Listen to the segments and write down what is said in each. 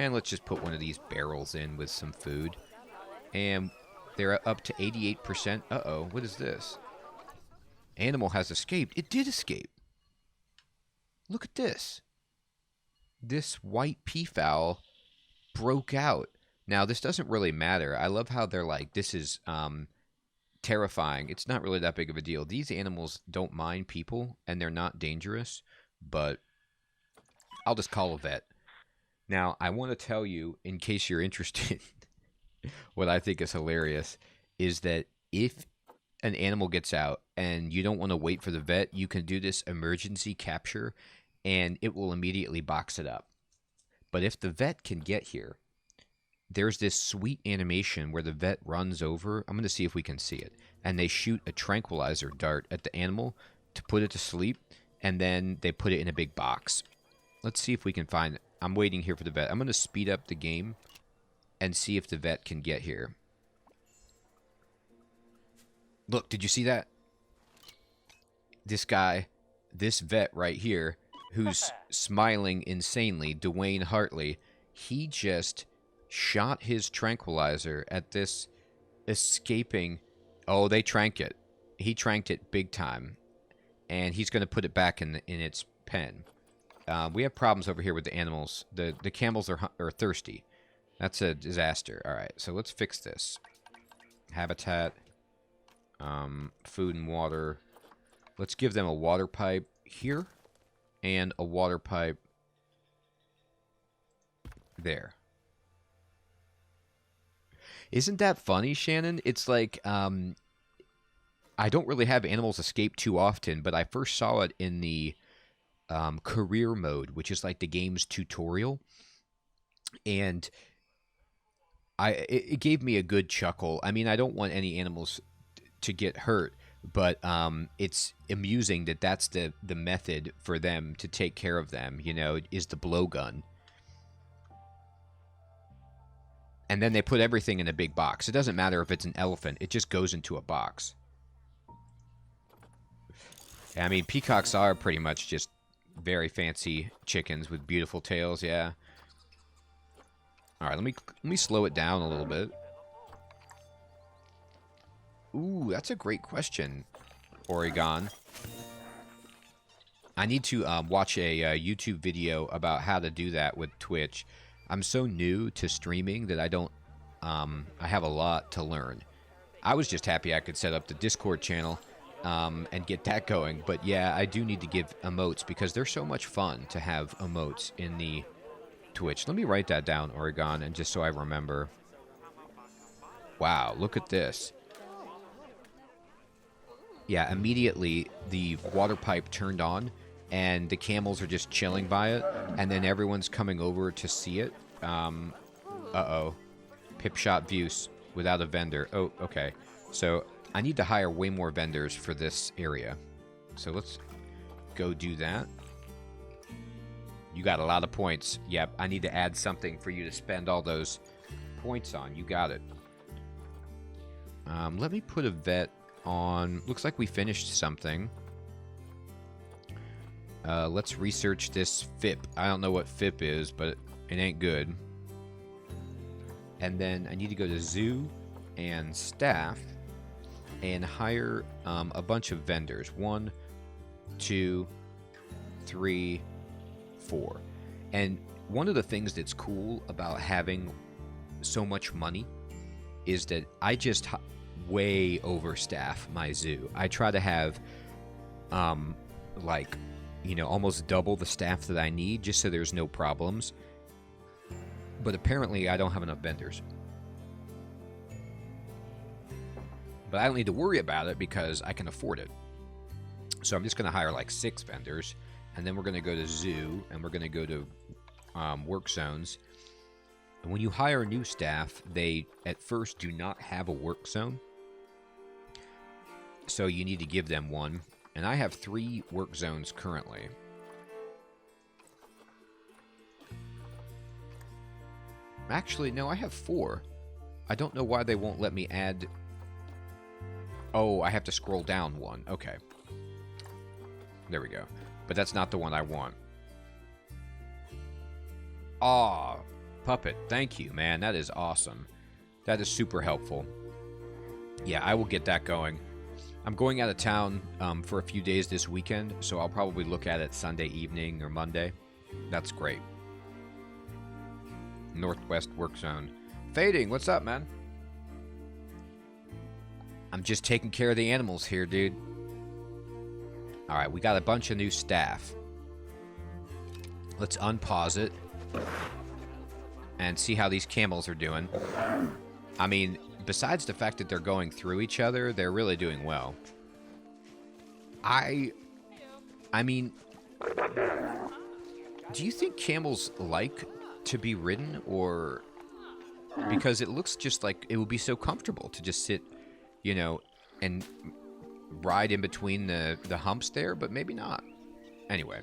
And let's just put one of these barrels in with some food. And they're up to 88%. Uh-oh, what is this? Animal has escaped. It did escape. Look at this. This white peafowl broke out. Now, this doesn't really matter. I love how they're like, this is terrifying. It's not really that big of a deal. These animals don't mind people, and they're not dangerous, but I'll just call a vet. Now, I want to tell you, in case you're interested, what I think is hilarious is that if an animal gets out and you don't want to wait for the vet, you can do this emergency capture, and it will immediately box it up. But if the vet can get here, there's this sweet animation where the vet runs over. I'm going to see if we can see it. And they shoot a tranquilizer dart at the animal to put it to sleep, and then they put it in a big box. Let's see if we can find it. I'm waiting here for the vet. I'm going to speed up the game and see if the vet can get here. Look, did you see that? This guy, this vet right here, who's smiling insanely, Dwayne Hartley, he just shot his tranquilizer at this escaping... Oh, they tranked it. He tranked it big time. And he's going to put it back in its pen. We have problems over here with the animals. The camels are thirsty. That's a disaster. All right, so let's fix this. Habitat, food and water. Let's give them a water pipe here and a water pipe there. Isn't that funny, Shannon? It's like, I don't really have animals escape too often, but I first saw it in the career mode, which is like the game's tutorial. And it gave me a good chuckle. I mean, I don't want any animals to get hurt, but it's amusing that that's the method for them to take care of them, you know, is the blowgun. And then they put everything in a big box. It doesn't matter if it's an elephant. It just goes into a box. I mean, peacocks are pretty much just very fancy chickens with beautiful tails, yeah. All right, let me slow it down a little bit. Ooh, that's a great question, Oregon. I need to watch a YouTube video about how to do that with Twitch. I'm so new to streaming that I have a lot to learn. I was just happy I could set up the Discord channel and get that going. But yeah, I do need to give emotes because they're so much fun to have emotes in the Twitch. Let me write that down, Oregon, and just so I remember. Wow, look at this. Yeah, immediately the water pipe turned on, and the camels are just chilling by it, and then everyone's coming over to see it. Uh-oh. Pip shot views without a vendor. Oh, okay. So I need to hire way more vendors for this area. So let's go do that. You got a lot of points. Yep, I need to add something for you to spend all those points on. You got it. Let me put a vet on... Looks like we finished something. Let's research this FIP. I don't know what FIP is, but it ain't good. And then I need to go to zoo and staff and hire a bunch of vendors. 1, 2, 3, 4. And one of the things that's cool about having so much money is that I just way overstaff my zoo. I try to have like, you know, almost double the staff that I need just so there's no problems. But apparently I don't have enough vendors. But I don't need to worry about it because I can afford it. So I'm just going to hire like 6 vendors. And then we're going to go to zoo. And we're going to go to work zones. And when you hire new staff, they at first do not have a work zone. So you need to give them one. And I have 3 work zones currently. Actually, no, I have 4. I don't know why they won't let me add... Oh, I have to scroll down 1. Okay. There we go. But that's not the one I want. Ah, Puppet, thank you, man. That is awesome. That is super helpful. Yeah, I will get that going. I'm going out of town for a few days this weekend, so I'll probably look at it Sunday evening or Monday. That's great. Northwest Work Zone. Fading, what's up, man? I'm just taking care of the animals here, dude. Alright, we got a bunch of new staff. Let's unpause it and see how these camels are doing. I mean, besides the fact that they're going through each other, they're really doing well. I mean, do you think camels like to be ridden, or because it looks just like it would be so comfortable to just sit, you know, and ride in between the humps there, but maybe not. Anyway,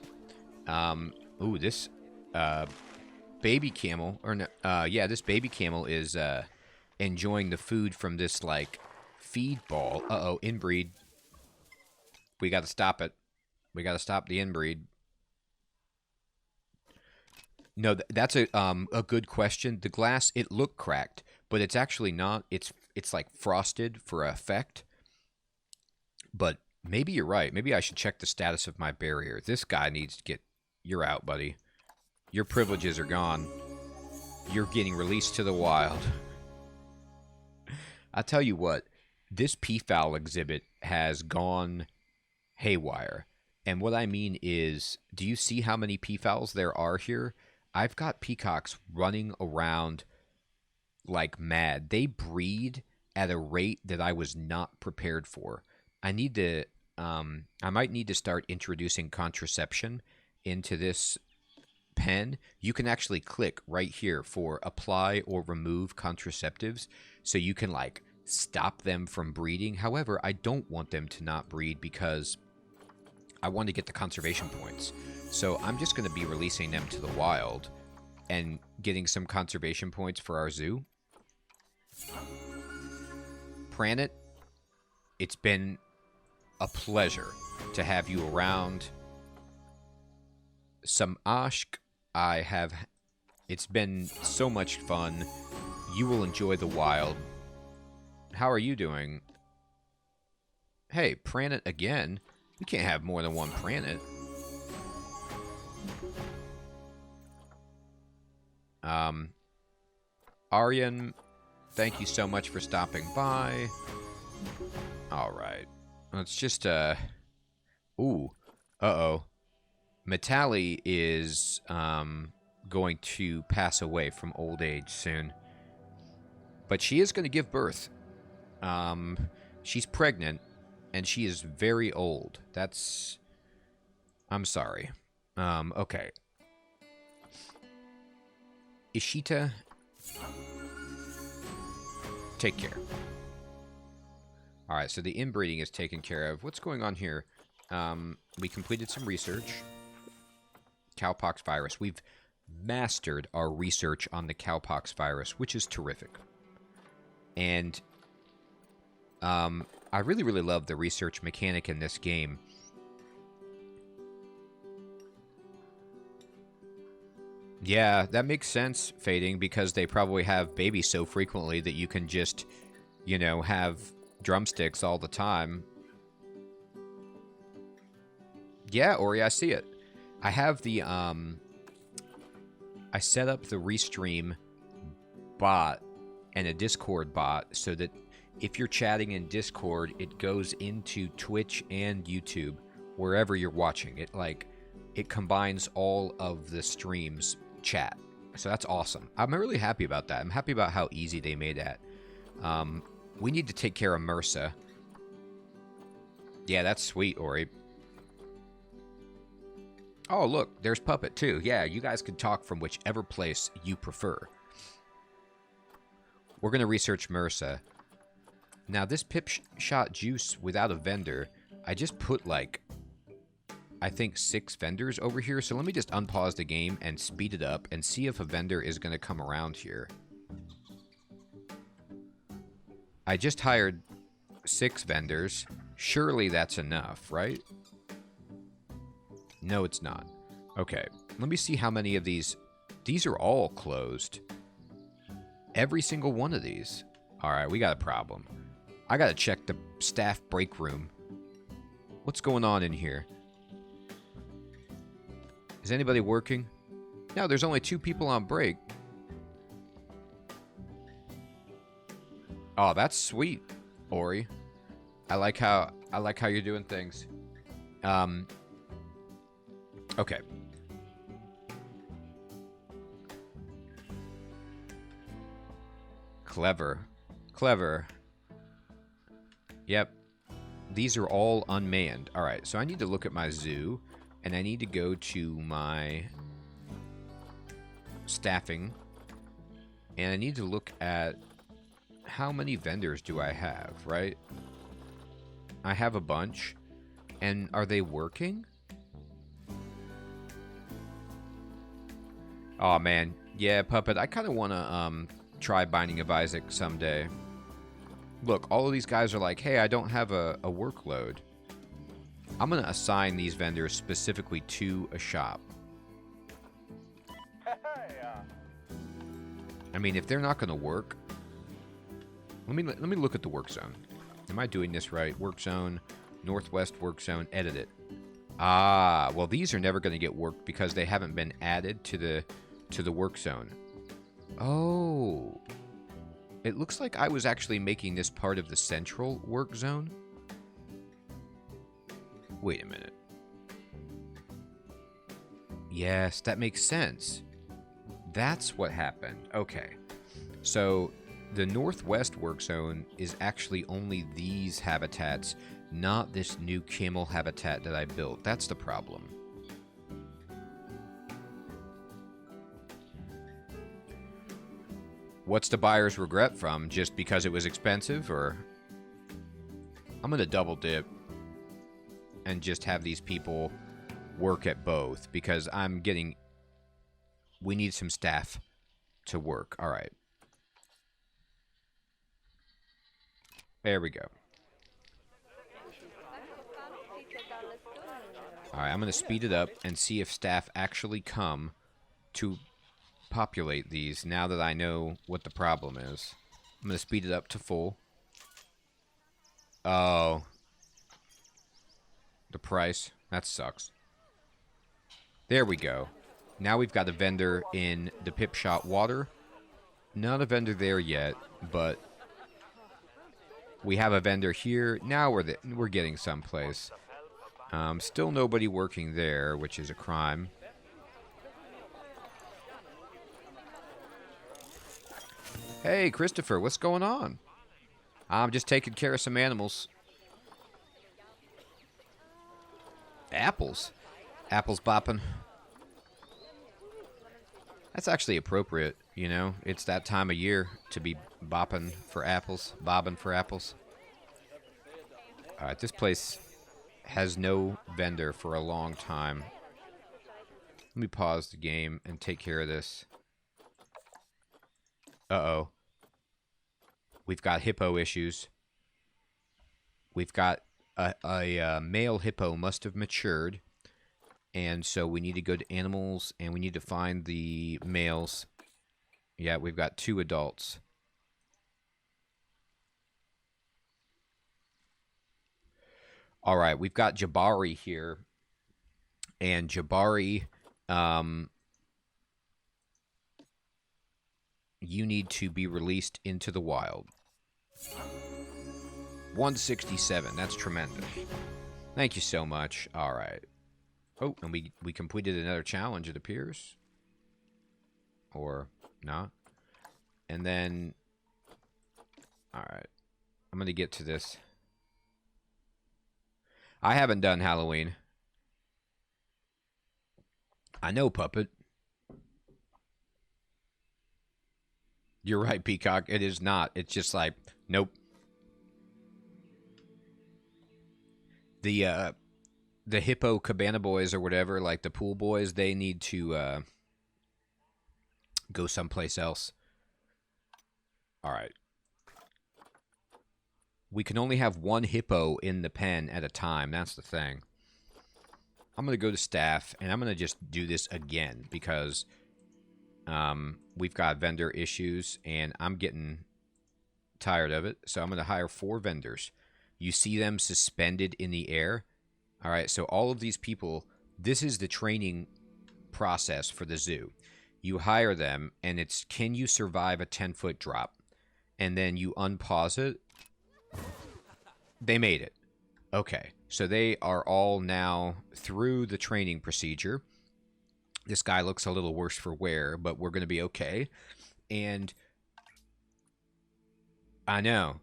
ooh, this baby camel, or no, yeah, this baby camel is enjoying the food from this like feed ball. Uh-oh, inbreed. We got to stop it. We got to stop the inbreed. No, that's a good question. The glass, it looked cracked, but it's actually not. It's like frosted for effect. But maybe you're right. Maybe I should check the status of my barrier. This guy needs to get... You're out, buddy. Your privileges are gone. You're getting released to the wild. I tell you what, this peafowl exhibit has gone haywire. And what I mean is, do you see how many peafowls there are here? I've got peacocks running around like mad. They breed at a rate that I was not prepared for. I need to, I might need to start introducing contraception into this pen. You can actually click right here for apply or remove contraceptives, so you can like stop them from breeding. However, I don't want them to not breed because I want to get the conservation points. So I'm just going to be releasing them to the wild and getting some conservation points for our zoo. Pranet, it's been a pleasure to have you around. Some Ashk, it's been so much fun. You will enjoy the wild. How are you doing? Hey, Pranet again. We can't have more than one Pranet. Aryan, thank you so much for stopping by. Alright. Let's just, ooh. Uh-oh. Metali is, going to pass away from old age soon. But she is going to give birth. She's pregnant, and she is very old. That's... I'm sorry. Okay. Ishita, take care. Alright, so the inbreeding is taken care of. What's going on here? We completed some research. Cowpox virus. We've mastered our research on the cowpox virus, which is terrific. And I really, really love the research mechanic in this game. Yeah, that makes sense, Fading, because they probably have babies so frequently that you can just, you know, have drumsticks all the time. Yeah, Ori, I see it. I have the, I set up the Restream bot and a Discord bot so that if you're chatting in Discord, it goes into Twitch and YouTube, wherever you're watching. It combines all of the streams chat. So that's awesome. I'm really happy about that. I'm happy about how easy they made that. We need to take care of MRSA. Yeah, that's sweet, Ori. Oh, look, there's Puppet, too. Yeah, you guys can talk from whichever place you prefer. We're going to research MRSA. Now, this pip shot juice without a vendor, I just put, like, I think 6 vendors over here. So let me just unpause the game and speed it up and see if a vendor is going to come around here. I just hired 6 vendors. Surely that's enough, right? No, it's not. Okay, let me see how many of these These are all closed. Every single one of these. Alright, we got a problem. I gotta check the staff break room. What's going on in here? Is anybody working? No, there's only 2 people on break. Oh, that's sweet, Ori. I like how you're doing things. Okay. Clever. Clever. Yep. These are all unmanned. Alright, so I need to look at my zoo, and I need to go to my staffing, and I need to look at how many vendors do I have, right? I have a bunch, and are they working? Oh man, yeah, Puppet, I kind of want to try Binding of Isaac someday. Look, all of these guys are like, hey, I don't have a workload. I'm going to assign these vendors specifically to a shop. I mean, if they're not going to work, let me look at the work zone. Am I doing this right? Work zone, Northwest work zone, edit it. Ah, well, these are never going to get worked because they haven't been added to the work zone. Oh. It looks like I was actually making this part of the central work zone. Wait a minute. Yes, that makes sense. That's what happened. Okay. So, the northwest work zone is actually only these habitats, not this new camel habitat that I built. That's the problem. What's the buyer's regret from? Just because it was expensive, or? I'm going to double dip and just have these people work at both, because I'm getting... We need some staff to work. All right. There we go. All right, I'm going to speed it up and see if staff actually come to populate these now that I know what the problem is. I'm going to speed it up to full. Oh. The price. That sucks. There we go. Now we've got a vendor in the Pip Shot Water. Not a vendor there yet, but we have a vendor here. Now we're getting someplace. Still nobody working there, which is a crime. Hey, Christopher, what's going on? I'm just taking care of some animals. Apples? Apples bopping. That's actually appropriate, you know? It's that time of year to be bopping for apples, bobbing for apples. Alright, this place has no vendor for a long time. Let me pause the game and take care of this. Uh-oh. We've got hippo issues. We've got a male hippo must have matured. And so we need to go to animals, and we need to find the males. Yeah, we've got 2 adults. All right, we've got Jabari here. And Jabari, you need to be released into the wild. 167, that's tremendous. Thank you so much. All right. Oh, and we completed another challenge, it appears. Or not. And then... Alright. I'm going to get to this. I haven't done Halloween. I know, Puppet. You're right, Peacock. It is not. It's just like, nope. The Hippo Cabana Boys or whatever, like the pool boys, they need to go someplace else. Alright. We can only have 1 hippo in the pen at a time. That's the thing. I'm going to go to staff, and I'm going to just do this again, because We've got vendor issues, and I'm getting tired of it. So I'm going to hire 4 vendors. You see them suspended in the air. All right, so all of these people, this is the training process for the zoo. You hire them, and it's, can you survive a 10-foot drop? And then you unpause it. They made it. Okay, so they are all now through the training procedure. This guy looks a little worse for wear, but we're going to be okay. And I know,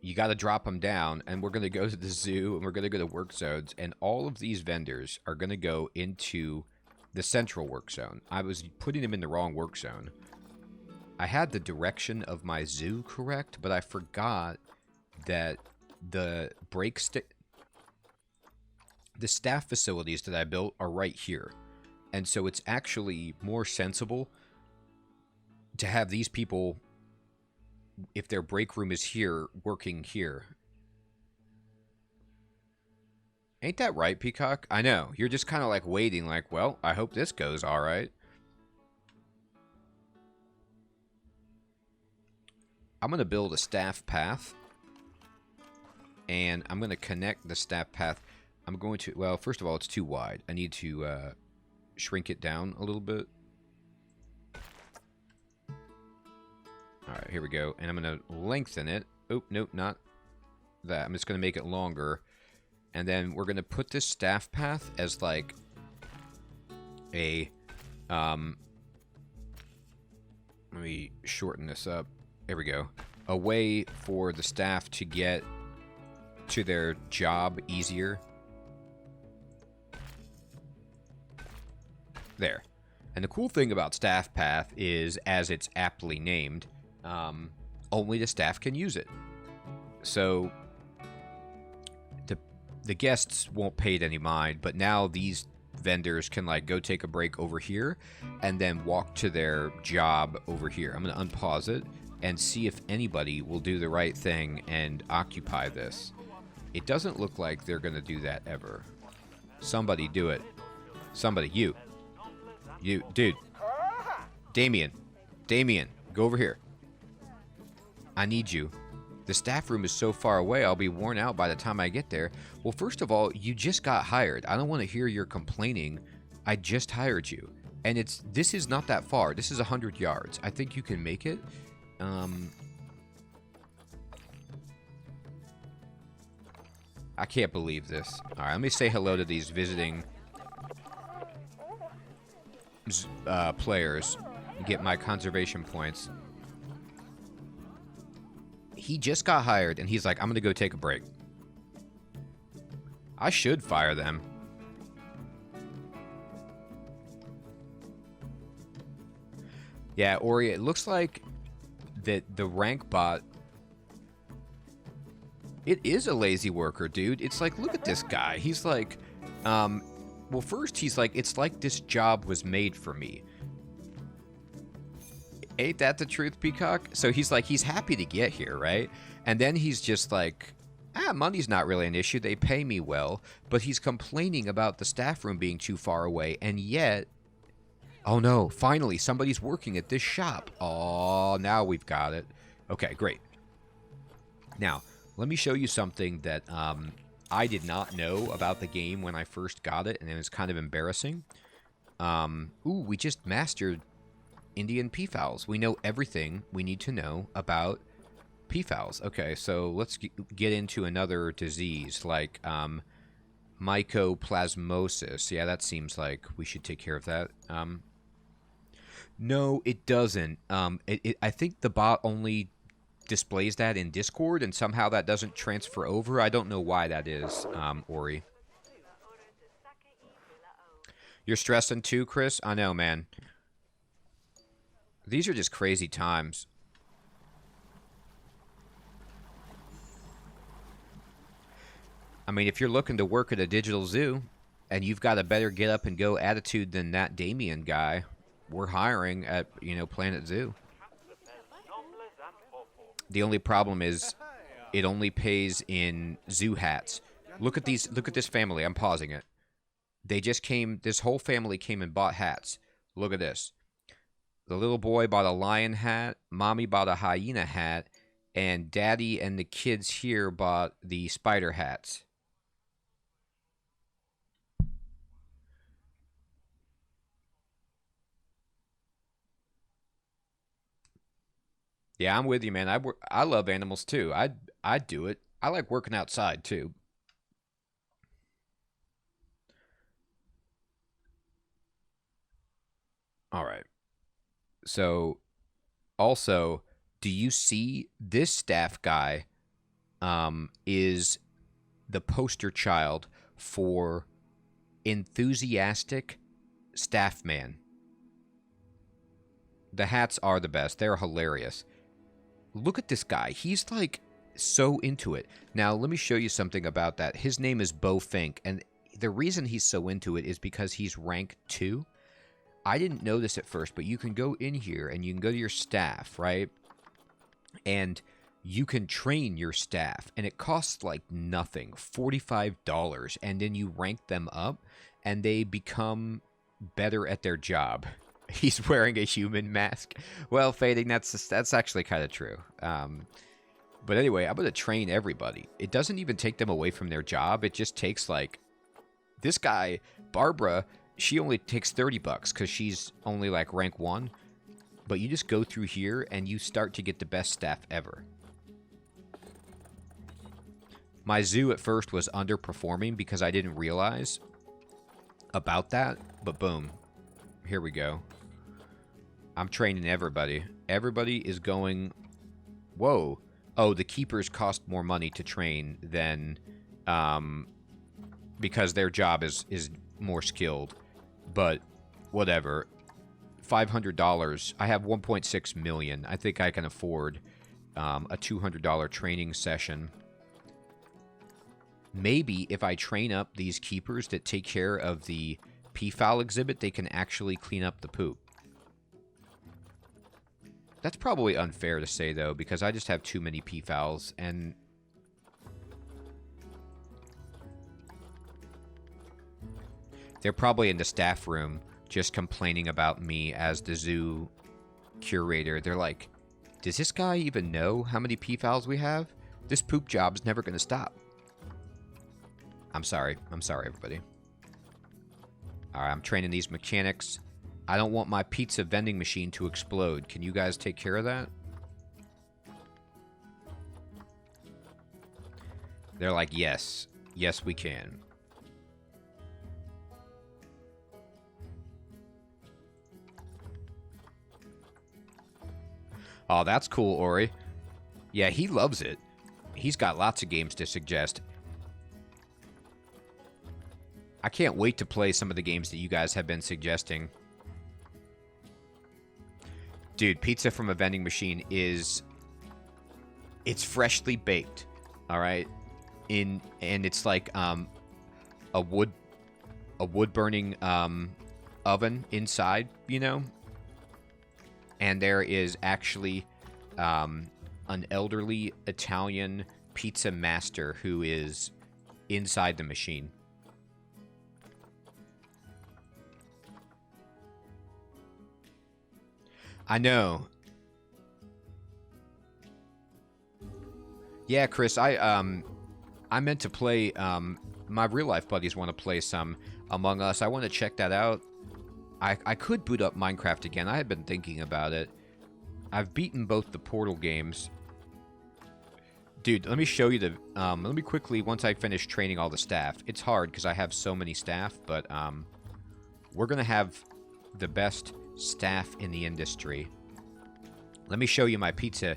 you got to drop them down, and we're going to go to the zoo, and we're going to go to work zones, and all of these vendors are going to go into the central work zone. I was putting them in the wrong work zone. I had the direction of my zoo correct, but I forgot that the the staff facilities that I built are right here. And so it's actually more sensible to have these people, if their break room is here, working here. Ain't that right, Peacock? I know. You're just kind of like waiting, like, well, I hope this goes all right. I'm going to build a staff path. And I'm going to connect the staff path. I'm going to, well, first of all, it's too wide. I need to shrink it down a little bit. All right, here we go. And I'm going to lengthen it. Oh, nope, not that. I'm just going to make it longer. And then we're going to put this staff path as like a, let me shorten this up. There we go. A way for the staff to get to their job easier. There. And the cool thing about staff path is, as it's aptly named, only the staff can use it. So the guests won't pay it any mind, but now these vendors can like go take a break over here and then walk to their job over here. I'm going to unpause it and see if anybody will do the right thing and occupy this. It doesn't look like they're going to do that ever. Somebody do it. Somebody, you, dude. Damien, go over here. I need you. The staff room is so far away, I'll be worn out by the time I get there. Well, first of all, you just got hired. I don't want to hear your complaining. I just hired you. And this is not that far. This is 100 yards. I think you can make it. I can't believe this. All right, let me say hello to these visiting players and get my conservation points. He just got hired, and he's like, I'm going to go take a break. I should fire them. Yeah, Ori, it looks like that the rank bot, it is a lazy worker, dude. It's like, look at this guy. He's like, well, first he's like, it's like this job was made for me. Ain't that the truth, Peacock? So he's like, he's happy to get here, right? And then he's just like, money's not really an issue. They pay me well. But he's complaining about the staff room being too far away. And yet, oh no, finally, somebody's working at this shop. Oh, now we've got it. Okay, great. Now, let me show you something that I did not know about the game when I first got it. And it was kind of embarrassing. Ooh, we just mastered Indian peafowls. We know everything we need to know about peafowls. Okay, so let's get into another disease like mycoplasmosis. Yeah, that seems like we should take care of that. No, it doesn't. I think the bot only displays that in Discord, and somehow that doesn't transfer over. I don't know why that is, Ori. You're stressing too, Chris? I know, man. These are just crazy times. I mean, if you're looking to work at a digital zoo and you've got a better get up and go attitude than that Damien guy, we're hiring at, Planet Zoo. The only problem is it only pays in zoo hats. Look at this family. I'm pausing it. They just came, this whole family came and bought hats. Look at this. The little boy bought a lion hat, mommy bought a hyena hat, and daddy and the kids here bought the spider hats. Yeah, I'm with you, man. I love animals too. I'd do it. I like working outside too. All right. So also, do you see this staff guy is the poster child for enthusiastic staff man. The hats are the best. They're hilarious. Look at this guy. He's like so into it. Now, let me show you something about that. His name is Bo Fink, and the reason he's so into it is because he's rank 2. I didn't know this at first, but you can go in here and you can go to your staff, right? And you can train your staff, and it costs like nothing, $45, and then you rank them up, and they become better at their job. He's wearing a human mask. Well, Fading, that's actually kind of true. But anyway, I'm going to train everybody. It doesn't even take them away from their job. It just takes like this guy, Barbara, she only takes $30 because she's only like rank 1. But you just go through here and you start to get the best staff ever. My zoo at first was underperforming because I didn't realize about that. But boom, here we go. I'm training everybody. Everybody is going... Whoa. Oh, the keepers cost more money to train than... because their job is more skilled. But whatever. $500. I have 1.6 million. I think I can afford a $200 training session. Maybe if I train up these keepers that take care of the peafowl exhibit, they can actually clean up the poop. That's probably unfair to say, though, because I just have too many peafowls, and... They're probably in the staff room just complaining about me as the zoo curator. They're like, does this guy even know how many peafowls we have? This poop job's never going to stop. I'm sorry. I'm sorry, everybody. Alright, I'm training these mechanics. I don't want my pizza vending machine to explode. Can you guys take care of that? They're like, yes. Yes, we can. Oh, that's cool, Ori. Yeah, he loves it. He's got lots of games to suggest. I can't wait to play some of the games that you guys have been suggesting. Dude, pizza from a vending machine is... It's freshly baked, all right? And it's like a wood-burning oven inside, you know? And there is actually an elderly Italian pizza master who is inside the machine. I know. Yeah, Chris, I meant to play, my real-life buddies want to play some Among Us. I want to check that out. I could boot up Minecraft again. I had been thinking about it. I've beaten both the Portal games. Dude, let me show you the... let me quickly, once I finish training all the staff. It's hard because I have so many staff, but we're going to have the best staff in the industry. Let me show you my pizza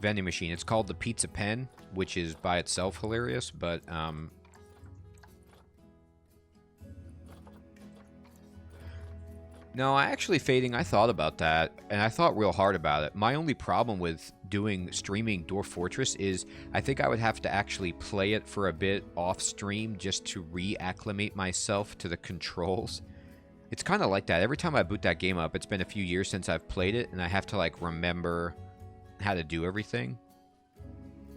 vending machine. It's called the Pizza Pen, which is by itself hilarious, but... No, Fading, I thought about that, and I thought real hard about it. My only problem with streaming Dwarf Fortress is I think I would have to actually play it for a bit off-stream just to re-acclimate myself to the controls. It's kind of like that. Every time I boot that game up, it's been a few years since I've played it, and I have to, like, remember how to do everything.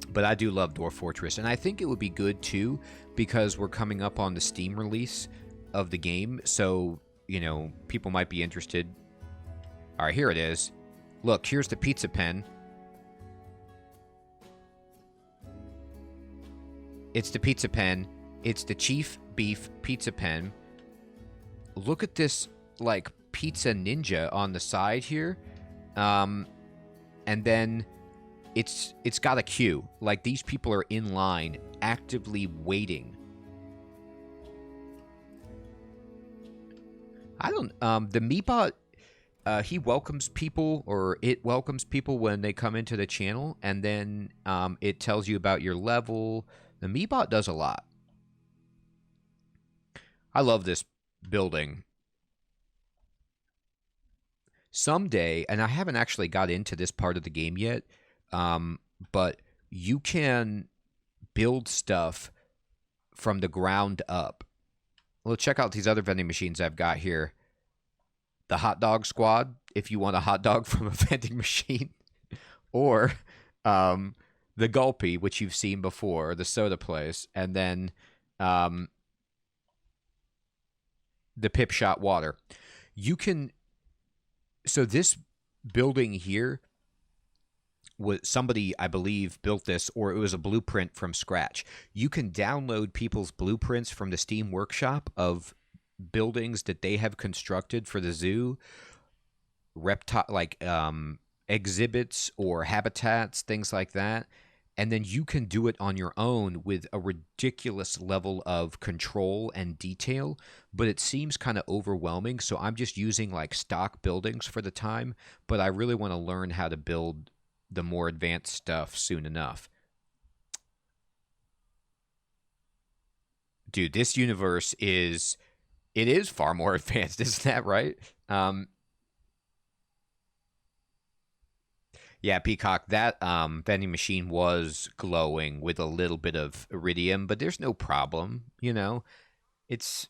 But I do love Dwarf Fortress, and I think it would be good, too, because we're coming up on the Steam release of the game, so... You know, people might be interested. All right, here it is. Look, here's the pizza pen. It's the pizza pen. It's the chief beef pizza pen. Look at this, like, pizza ninja on the side here. And then it's got a queue. Like, these people are in line, actively waiting. I don't, the Meatbot, he welcomes people, or it welcomes people when they come into the channel, and then it tells you about your level. The Meatbot does a lot. I love this building. Someday, and I haven't actually got into this part of the game yet, but you can build stuff from the ground up. Well, check out these other vending machines I've got here. The hot dog squad, if you want a hot dog from a vending machine. Or the Gulpy, which you've seen before, the soda place. And then the Pip Shot water. You can... So this building here, was somebody, I believe, built this, or it was a blueprint from scratch. You can download people's blueprints from the Steam Workshop of buildings that they have constructed for the zoo, exhibits or habitats, things like that. And then you can do it on your own with a ridiculous level of control and detail, but it seems kind of overwhelming. So I'm just using like stock buildings for the time, but I really want to learn how to build the more advanced stuff soon enough. Dude, this universe is far more advanced, isn't that right? Yeah, Peacock, that vending machine was glowing with a little bit of iridium, but there's no problem, you know? It's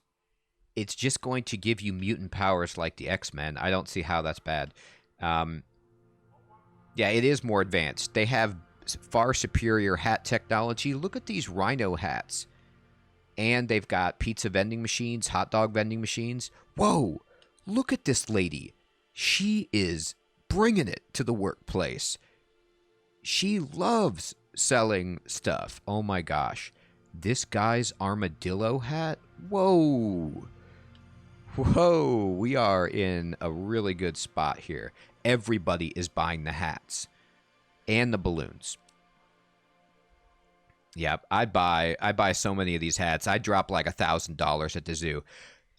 just going to give you mutant powers like the X-Men. I don't see how that's bad. Yeah, it is more advanced. They have far superior hat technology. Look at these rhino hats. And they've got pizza vending machines, hot dog vending machines. Whoa, look at this lady. She is bringing it to the workplace. She loves selling stuff. Oh my gosh. This guy's armadillo hat? Whoa. Whoa, we are in a really good spot here. Everybody is buying the hats and the balloons. Yep, I buy so many of these hats. I drop like $1,000 at the zoo.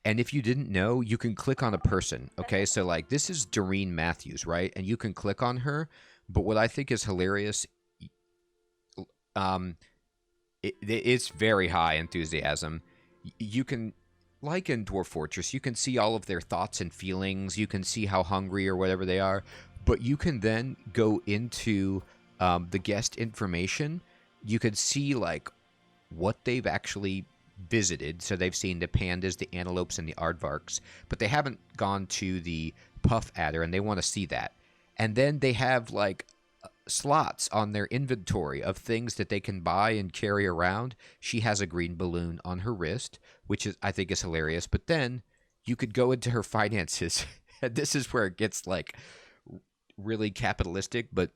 And if you didn't know, you can click on a person. Okay, so like this is Doreen Matthews, right? And you can click on her. But what I think is hilarious, it's very high enthusiasm. You can, like in Dwarf Fortress, you can see all of their thoughts and feelings. You can see how hungry or whatever they are. But you can then go into the guest information. You can see like what they've actually visited. So they've seen the pandas, the antelopes, and the aardvarks, but they haven't gone to the puff adder, and they want to see that. And then they have like slots on their inventory of things that they can buy and carry around. She has a green balloon on her wrist, which is, I think, is hilarious. But then you could go into her finances, and this is where it gets like really capitalistic, but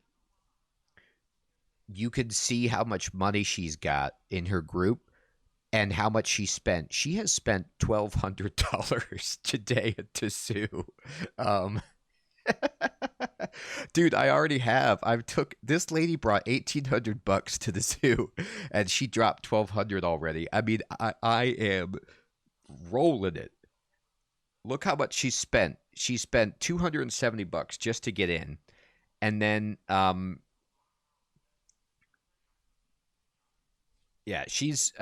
you can see how much money she's got in her group and how much she spent. She has spent $1,200 today at the zoo. Dude, this lady brought $1,800 to the zoo, and she dropped $1,200 already. I mean, I am rolling it. Look how much she spent. She spent $270 just to get in, and then yeah, she's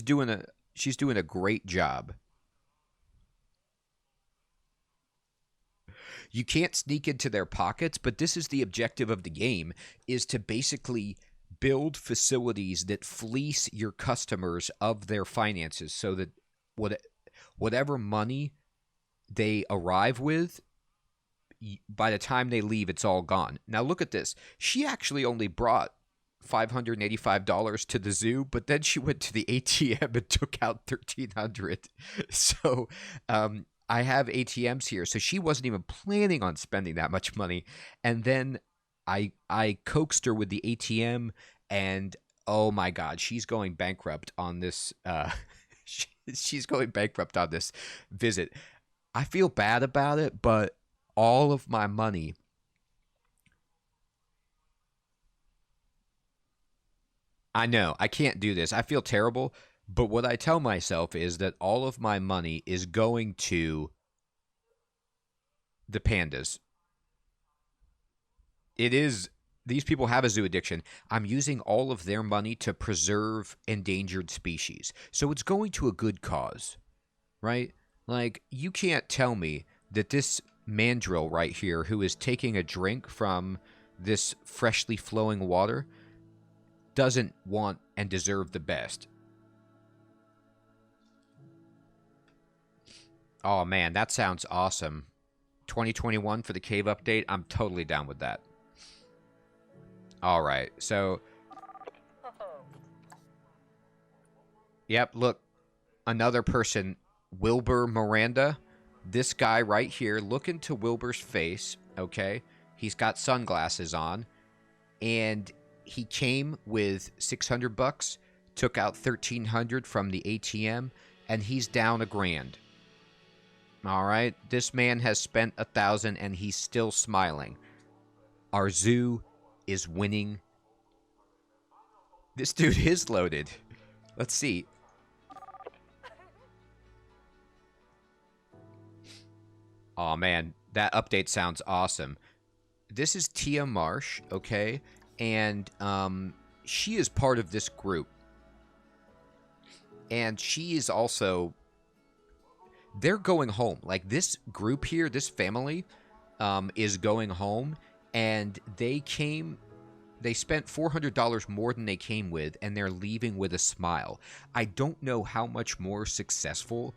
doing a great job. You can't sneak into their pockets, but this is the objective of the game, is to basically build facilities that fleece your customers of their finances so that whatever money they arrive with, by the time they leave, it's all gone. Now look at this. She actually only brought $585 to the zoo, but then she went to the ATM and took out $1,300. So I have ATMs here, so she wasn't even planning on spending that much money. And then I coaxed her with the ATM, and oh my God, she's going bankrupt on this. She's going bankrupt on this visit. I feel bad about it, but all of my money. I know I can't do this. I feel terrible, but what I tell myself is that all of my money is going to the pandas. It is, these people have a zoo addiction. I'm using all of their money to preserve endangered species. So it's going to a good cause, right? Like, you can't tell me that this mandrill right here, who is taking a drink from this freshly flowing water, doesn't want and deserve the best. Oh man, that sounds awesome. 2021 for the cave update. I'm totally down with that. All right, so yep, look, another person, Wilbur Miranda. This guy right here, look into Wilbur's face, okay? He's got sunglasses on, and he came with 600 bucks, took out 1,300 from the ATM, and he's down $1,000. All right, this man has spent 1,000, and he's still smiling. Our zoo is winning. This dude is loaded. Let's see. Oh man, that update sounds awesome. This is Tia Marsh, okay? And she is part of this group. And she is also, they're going home. Like, this group here, this family is going home, and they spent $400 more than they came with, and they're leaving with a smile. I don't know how much more successful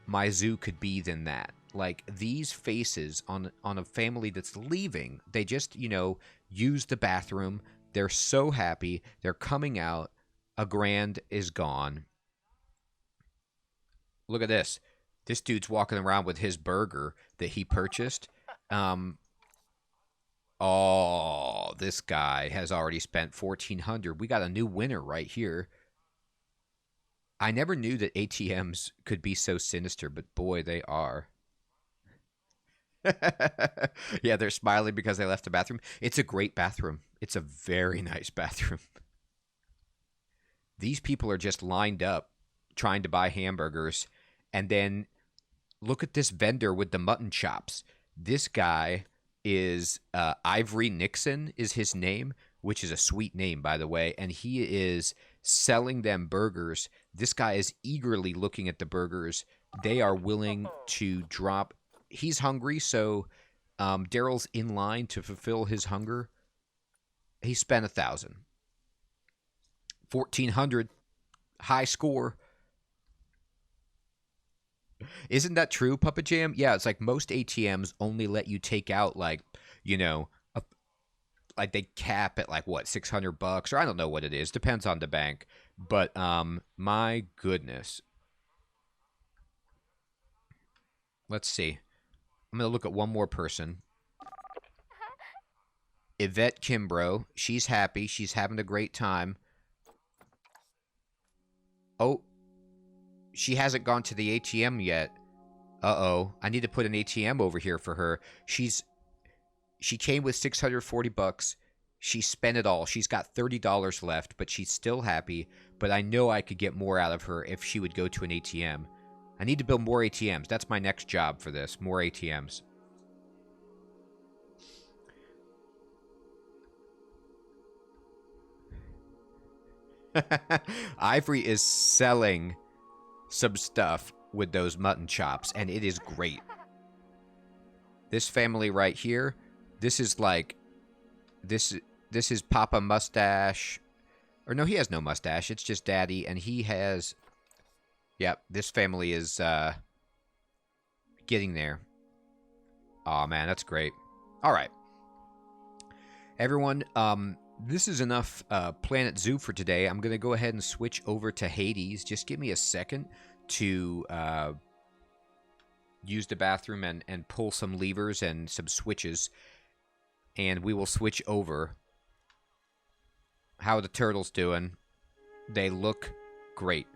my zoo could be than that. Like, these faces on a family that's leaving, they just, use the bathroom. They're so happy. They're coming out. $1,000 is gone. Look at this. This dude's walking around with his burger that he purchased. Oh, this guy has already spent 1,400. We got a new winner right here. I never knew that ATMs could be so sinister, but boy, they are. Yeah, they're smiling because they left the bathroom. It's a great bathroom. It's a very nice bathroom. These people are just lined up trying to buy hamburgers. And then look at this vendor with the mutton chops. This guy is Ivory Nixon is his name, which is a sweet name, by the way. And he is selling them burgers. This guy is eagerly looking at the burgers. They are willing to drop. He's hungry, so Daryl's in line to fulfill his hunger. He spent 1,000. 1,400. High score. Isn't that true, Puppet Jam? Yeah, it's like most ATMs only let you take out, like, like they cap at like what, 600 bucks, or I don't know what it is. Depends on the bank. But my goodness. Let's see. I'm going to look at one more person. Yvette Kimbrough. She's happy. She's having a great time. Oh, she hasn't gone to the ATM yet. Uh-oh. I need to put an ATM over here for her. She came with 640 bucks. She spent it all. She's got $30 left, but she's still happy. But I know I could get more out of her if she would go to an ATM. I need to build more ATMs. That's my next job for this. More ATMs. Ivory is selling some stuff with those mutton chops, and it is great. This family right here, this is like, this is Papa Mustache. Or no, he has no mustache. It's just Daddy, and he has... Yep, this family is getting there. Aw, man, that's great. All right. Everyone, this is enough Planet Zoo for today. I'm going to go ahead and switch over to Hades. Just give me a second to use the bathroom and pull some levers and some switches, and we will switch over. How are the turtles doing? They look great.